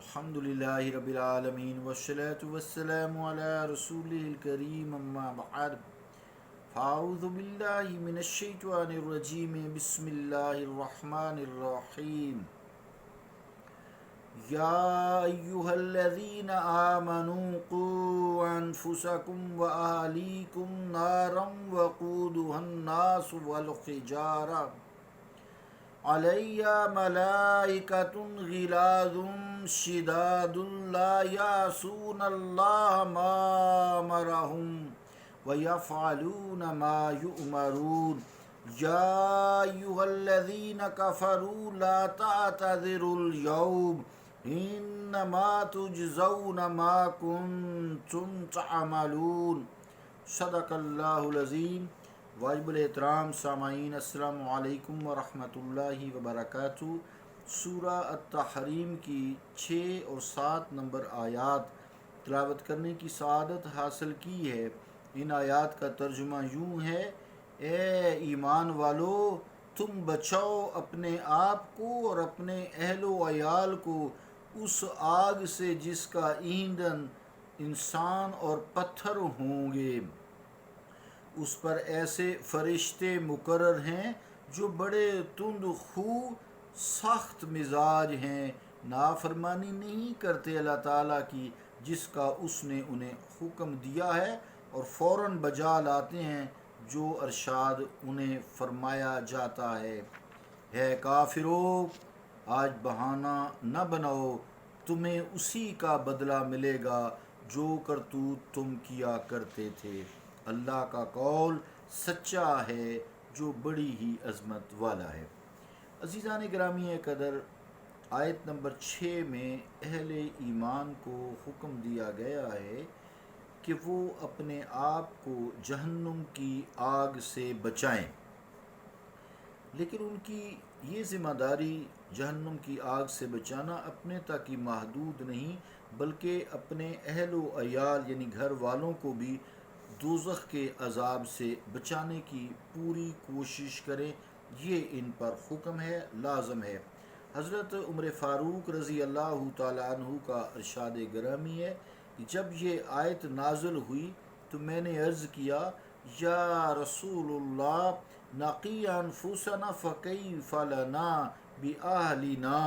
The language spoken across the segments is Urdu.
الحمدللہ رب العالمین والصلاة والسلام علی رسولہ الکریم اما بعد فاعوذ باللہ من الشیطان الرجیم بسم اللہ الرحمن الرحیم یا ایہا الذین آمنوا قوا انفسکم واہلیکم نارا وقودها الناس والحجارہ علیہ ملائکۃ غلاظ شداد لا یعصون اللہ ما امرہم ویفعلون ما یؤمرون یا ایہا الذین کفروا لا تعتذروا اليوم انما تجزون ما کنتم تعملون۔ صدق اللہ العظیم۔ واجب الاحترام سامعین، السلام علیکم ورحمۃ اللہ وبرکاتہ۔ سورہ التحریم کی 6 اور 7 نمبر آیات تلاوت کرنے کی سعادت حاصل کی ہے۔ ان آیات کا ترجمہ یوں ہے: اے ایمان والو، تم بچاؤ اپنے آپ کو اور اپنے اہل و عیال کو اس آگ سے جس کا ایندھن انسان اور پتھر ہوں گے۔ اس پر ایسے فرشتے مقرر ہیں جو بڑے تند خو سخت مزاج ہیں، نافرمانی نہیں کرتے اللہ تعالیٰ کی جس کا اس نے انہیں حکم دیا ہے، اور فوراً بجا لاتے ہیں جو ارشاد انہیں فرمایا جاتا ہے۔ ہے کافرو، آج بہانہ نہ بناؤ، تمہیں اسی کا بدلہ ملے گا جو کرتوت تم کیا کرتے تھے۔ اللہ کا قول سچا ہے جو بڑی ہی عظمت والا ہے۔ عزیزان گرامی قدر، آیت نمبر 6 میں اہل ایمان کو حکم دیا گیا ہے کہ وہ اپنے آپ کو جہنم کی آگ سے بچائیں، لیکن ان کی یہ ذمہ داری جہنم کی آگ سے بچانا اپنے تک ہی محدود نہیں، بلکہ اپنے اہل و عیال یعنی گھر والوں کو بھی دوزخ کے عذاب سے بچانے کی پوری کوشش کریں۔ یہ ان پر حکم ہے، لازم ہے۔ حضرت عمر فاروق رضی اللہ تعالیٰ عنہ کا ارشاد گرامی ہے کہ جب یہ آیت نازل ہوئی تو میں نے عرض کیا: یا رسول اللہ، نقی انفسنا فکیف لنا باہلنا،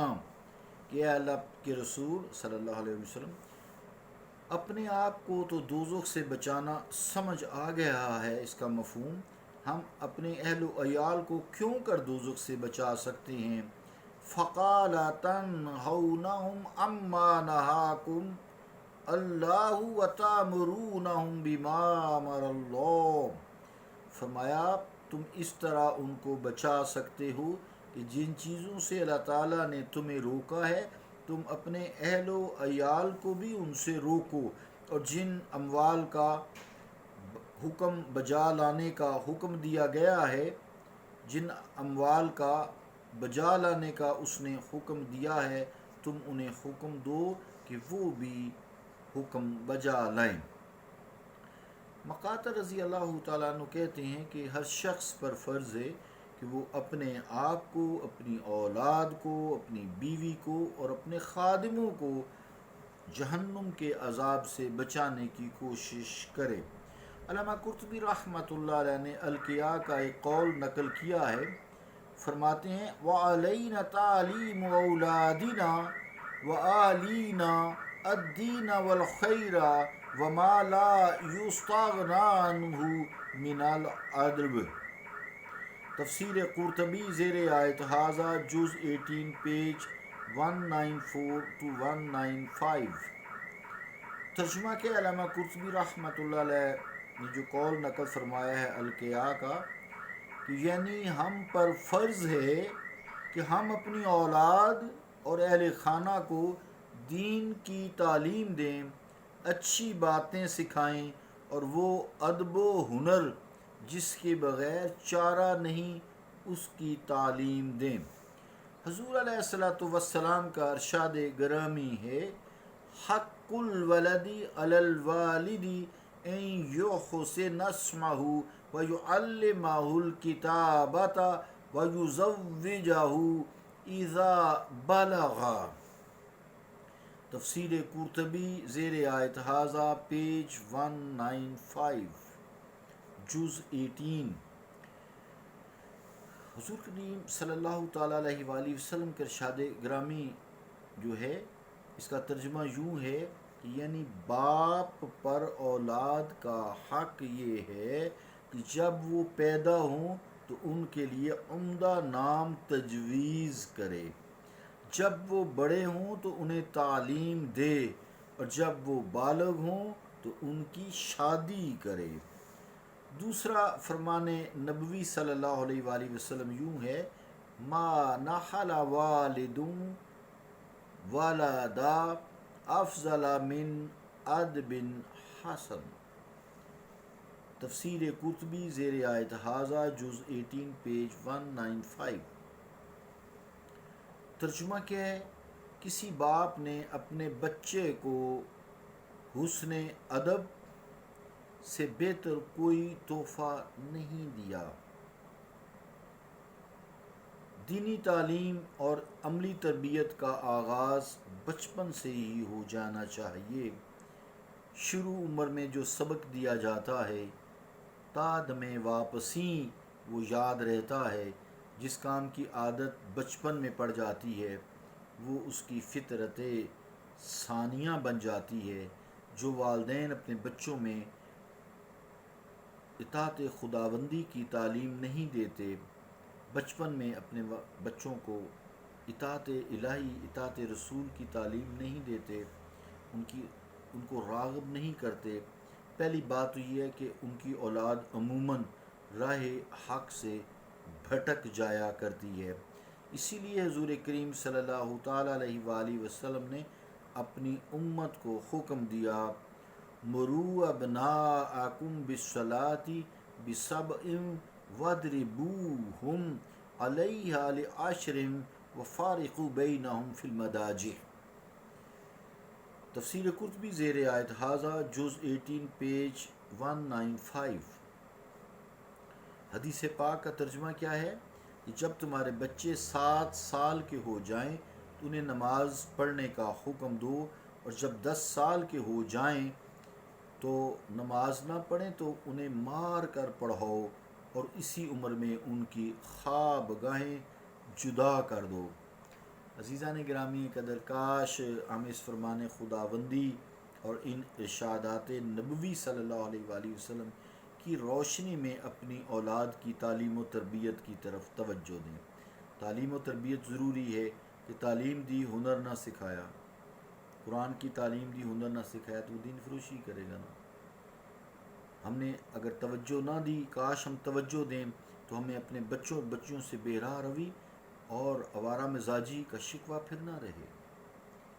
کہ اے اللہ کے رسول صلی اللہ علیہ وسلم، اپنے آپ کو تو دوزخ سے بچانا سمجھ آ گیا ہے، اس کا مفہوم ہم اپنے اہل و عیال کو کیوں کر دوزخ سے بچا سکتے ہیں؟ فقال تنہونہم عما نہاکم اللہ وتأمرونہم بما امر اللہ، فرمایا تم اس طرح ان کو بچا سکتے ہو کہ جن چیزوں سے اللہ تعالیٰ نے تمہیں روکا ہے تم اپنے اہل و عیال کو بھی ان سے روکو، اور جن اموال کا حکم بجا لانے کا حکم دیا گیا ہے، جن اموال کا بجا لانے کا اس نے حکم دیا ہے، تم انہیں حکم دو کہ وہ بھی حکم بجا لائیں۔ مقاتل رضی اللہ تعالیٰ عنہ کہتے ہیں کہ ہر شخص پر فرض ہے کہ وہ اپنے آپ کو، اپنی اولاد کو، اپنی بیوی کو اور اپنے خادموں کو جہنم کے عذاب سے بچانے کی کوشش کرے۔ علامہ قرطبی رحمۃ اللہ علیہ نے القیاء کا ایک قول نقل کیا ہے، فرماتے ہیں: وَعَلَيْنَا تَعْلِيمُ أَوْلَادِنَا وَآلِينَا الدِّينَ وَالْخَيْرَ وَمَا لَا يُسْتَغْنَى عَنْهُ مِنَ الْأَدْبِ۔ تفسیر قرطبی زیر آیت ھذا جز 18 پیج 194 to 195۔ ترجمہ کے علامہ قرطبی رحمۃ اللہ علیہ نے جو قول نقل فرمایا ہے القیاء کا، کہ یعنی ہم پر فرض ہے کہ ہم اپنی اولاد اور اہل خانہ کو دین کی تعلیم دیں، اچھی باتیں سکھائیں، اور وہ ادب و ہنر جس کے بغیر چارہ نہیں اس کی تعلیم دیں۔ حضور علیہ السلام کا ارشاد گرامی ہے: حق الولد علی الوالد ان یحسن اسمہ ویعلمہ الکتابۃ ویزوجہ اذا بلغ۔ تفسیر قرطبی زیر آیت ہاذا پیج 195 جز 18۔ حضور کریم صلی اللہ تعالیٰ علیہ وآلہ وسلم کے ارشاد گرامی جو ہے اس کا ترجمہ یوں ہے کہ یعنی باپ پر اولاد کا حق یہ ہے کہ جب وہ پیدا ہوں تو ان کے لیے عمدہ نام تجویز کرے، جب وہ بڑے ہوں تو انہیں تعلیم دے، اور جب وہ بالغ ہوں تو ان کی شادی کرے۔ دوسرا فرمان نبوی صلی اللہ علیہ وآلہ وسلم یوں ہے، ما نحل والد ولدا افضل من ادب حسن۔ تفسیر قرطبی زیر آیت ہاذا جز 18 پیج 195۔ ترجمہ کیا ہے؟ کسی باپ نے اپنے بچے کو حسن ادب سے بہتر کوئی تحفہ نہیں دیا۔ دینی تعلیم اور عملی تربیت کا آغاز بچپن سے ہی ہو جانا چاہیے۔ شروع عمر میں جو سبق دیا جاتا ہے تا دم واپسی وہ یاد رہتا ہے۔ جس کام کی عادت بچپن میں پڑ جاتی ہے وہ اس کی فطرت ثانیہ بن جاتی ہے۔ جو والدین اپنے بچوں میں اطاعت خداوندی کی تعلیم نہیں دیتے، بچپن میں اپنے بچوں کو اطاعت الہی، اطاعت رسول کی تعلیم نہیں دیتے، ان کو راغب نہیں کرتے، پہلی بات تو یہ ہے کہ ان کی اولاد عموماً راہ حق سے بھٹک جایا کرتی ہے۔ اسی لیے حضور کریم صلی اللہ تعالیٰ علیہ وآلہ وسلم نے اپنی امت کو حکم دیا، مروا ابناءکم بالصلاۃ بسبع واضربوہم علیہا لعشر وفارقوا بینہم فی المضاجع۔ تفسیر قرطبی زیر آیت ہاذا جز 18 پیج 195۔ حدیث پاک کا ترجمہ کیا ہے کہ جب تمہارے بچے 7 سال کے ہو جائیں تو انہیں نماز پڑھنے کا حکم دو، اور جب 10 سال کے ہو جائیں تو نماز نہ پڑھیں تو انہیں مار کر پڑھاؤ، اور اسی عمر میں ان کی خواب گاہیں جدا کر دو۔ عزیزان گرامی قدر، کاش ہم اس فرمان خداوندی اور ان ارشادات نبوی صلی اللہ علیہ وآلہ وسلم کی روشنی میں اپنی اولاد کی تعلیم و تربیت کی طرف توجہ دیں۔ تعلیم و تربیت ضروری ہے کہ تعلیم دی ہنر نہ سکھایا، قرآن کی تعلیم دی ہنر نہ سکھایا تو وہ دین فروشی کرے گا نا۔ ہم نے اگر توجہ نہ دی، کاش ہم توجہ دیں تو ہمیں اپنے بچوں سے بے راہ روی اور آوارہ مزاجی کا شکوہ پھر نہ رہے۔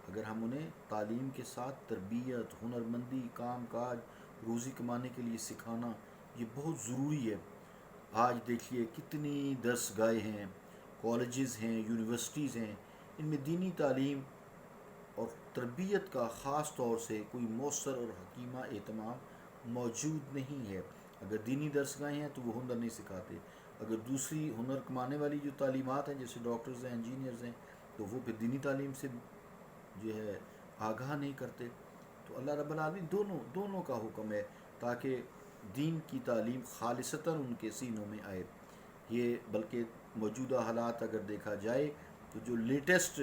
اگر ہم انہیں تعلیم کے ساتھ تربیت، ہنرمندی، کام کاج، روزی کمانے کے لیے سکھانا یہ بہت ضروری ہے۔ آج دیکھیے کتنی درس گاہیں ہیں، کالجز ہیں، یونیورسٹیز ہیں، ان میں دینی تعلیم اور تربیت کا خاص طور سے کوئی مؤثر اور حکیمہ اہتمام موجود نہیں ہے۔ اگر دینی درس گاہیں ہیں تو وہ ہنر نہیں سکھاتے، اگر دوسری ہنر کمانے والی جو تعلیمات ہیں جیسے ڈاکٹرز ہیں، انجینئرز ہیں، تو وہ پھر دینی تعلیم سے جو ہے آگاہ نہیں کرتے۔ تو اللہ رب العالمین دونوں کا حکم ہے تاکہ دین کی تعلیم خالصتاً ان کے سینوں میں آئے۔ یہ بلکہ موجودہ حالات اگر دیکھا جائے تو جو لیٹسٹ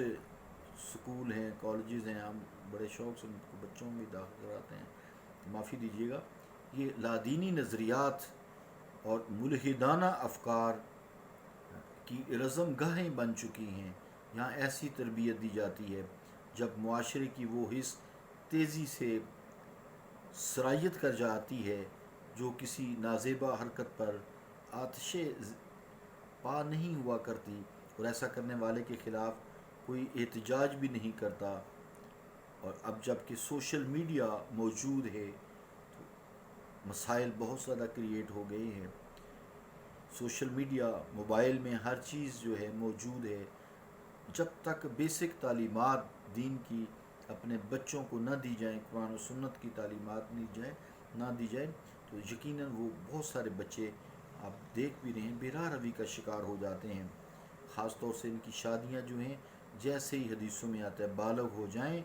سکول ہیں، کالجز ہیں، ہم بڑے شوق سے ان کو بچوں میں داخل کراتے ہیں، معافی دیجیے گا، یہ لادینی نظریات اور ملحدانہ افکار کی رزم گاہیں بن چکی ہیں۔ یہاں ایسی تربیت دی جاتی ہے جب معاشرے کی وہ حص تیزی سے سرایت کر جاتی ہے جو کسی نازیبا حرکت پر آتش پا نہیں ہوا کرتی، اور ایسا کرنے والے کے خلاف کوئی احتجاج بھی نہیں کرتا۔ اور اب جب کہ سوشل میڈیا موجود ہے تو مسائل بہت زیادہ کریٹ ہو گئے ہیں۔ سوشل میڈیا، موبائل میں ہر چیز جو ہے موجود ہے۔ جب تک بیسک تعلیمات دین کی اپنے بچوں کو نہ دی جائیں، قرآن و سنت کی تعلیمات نہ دی جائیں تو یقیناً وہ بہت سارے بچے آپ دیکھ بھی رہے ہیں بے راہ روی کا شکار ہو جاتے ہیں۔ خاص طور سے ان کی شادیاں جو ہیں جیسے ہی حدیثوں میں آتا ہے بالغ ہو جائیں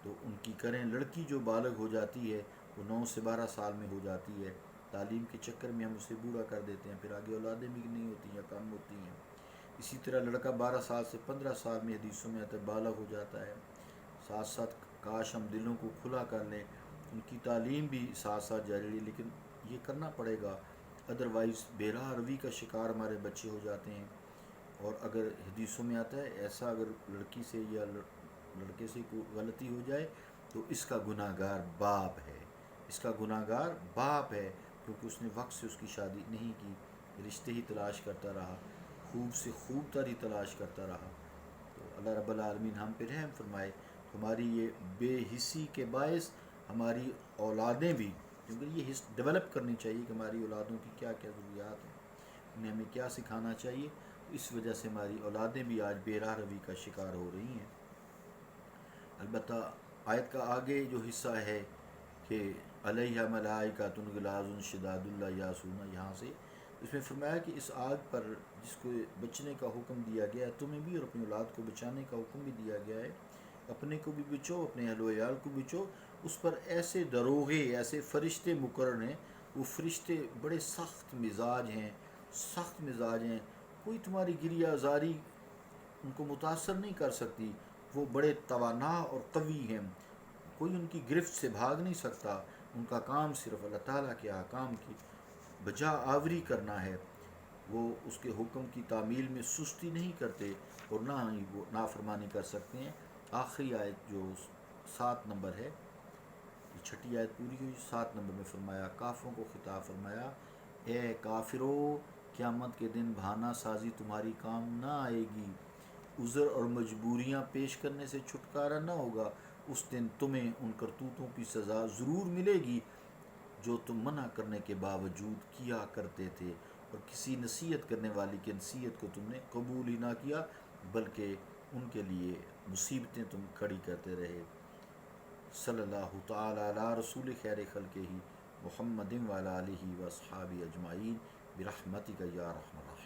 تو ان کی کریں. لڑکی جو بالغ ہو جاتی ہے وہ 9 سے 12 سال میں ہو جاتی ہے. تعلیم کے چکر میں ہم اسے بوڑھا کر دیتے ہیں، پھر آگے اولادیں بھی نہیں ہوتی یا کم ہوتی ہیں. اسی طرح لڑکا 12 سال سے 15 سال میں حدیثوں میں آتا ہے بالغ ہو جاتا ہے. ساتھ ساتھ کاش ہم دلوں کو کھلا کر لیں، ان کی تعلیم بھی ساتھ ساتھ جاری رہی، لیکن یہ کرنا پڑے گا، ادروائز بے راہ روی کا شکار ہمارے بچے ہو جاتے ہیں. اور اگر حدیثوں میں آتا ہے ایسا اگر لڑکی سے یا لڑکے سے کوئی غلطی ہو جائے تو اس کا گناہ گار باپ ہے، اس کا گناہ گار باپ ہے، کیونکہ اس نے وقت سے اس کی شادی نہیں کی، رشتے ہی تلاش کرتا رہا، خوب سے خوب تر ہی تلاش کرتا رہا. تو اللہ رب العالمین ہم پہ رحم فرمائے. ہماری یہ بے حسی کے باعث ہماری اولادیں بھی، کیونکہ یہ حس ڈیولپ کرنی چاہیے کہ ہماری اولادوں کی کیا کیا ضروریات ہیں، انہیں ہمیں کیا سکھانا چاہیے. اس وجہ سے ہماری اولادیں بھی آج بے راہ روی کا شکار ہو رہی ہیں. البتہ آیت کا آگے جو حصہ ہے کہ علیہ ملائکۃ غلاظ شداد لا یعصون، یہاں سے اس میں فرمایا کہ اس آگ پر جس کو بچنے کا حکم دیا گیا ہے، تمہیں بھی اور اپنی اولاد کو بچانے کا حکم بھی دیا گیا ہے، اپنے کو بھی بچو، اپنے اہل و عیال کو بچو. اس پر ایسے دروغے، ایسے فرشتے مقرر ہیں، وہ فرشتے بڑے سخت مزاج ہیں، سخت مزاج ہیں، کوئی تمہاری گریہ زاری ان کو متاثر نہیں کر سکتی. وہ بڑے توانا اور قوی ہیں، کوئی ان کی گرفت سے بھاگ نہیں سکتا. ان کا کام صرف اللہ تعالیٰ کے احکام کی بجا آوری کرنا ہے. وہ اس کے حکم کی تعمیل میں سستی نہیں کرتے اور نہ ہی وہ نافرمانی کر سکتے ہیں. آخری آیت جو 7 نمبر ہے، یہ 6ٹھی آیت پوری ہوئی. 7 نمبر میں فرمایا، کافروں کو خطاب فرمایا، اے کافرو، قیامت کے دن بہانہ سازی تمہاری کام نہ آئے گی، عذر اور مجبوریاں پیش کرنے سے چھٹکارا نہ ہوگا. اس دن تمہیں ان کرتوتوں کی سزا ضرور ملے گی جو تم منع کرنے کے باوجود کیا کرتے تھے، اور کسی نصیحت کرنے والی کی نصیحت کو تم نے قبول ہی نہ کیا بلکہ ان کے لیے مصیبتیں تم کھڑی کرتے رہے. صلی اللہ تعالی علی رسول خیر خلقہ محمد وعلی آلہ واصحابہ اجمعین برحمتک یا رحمۃ.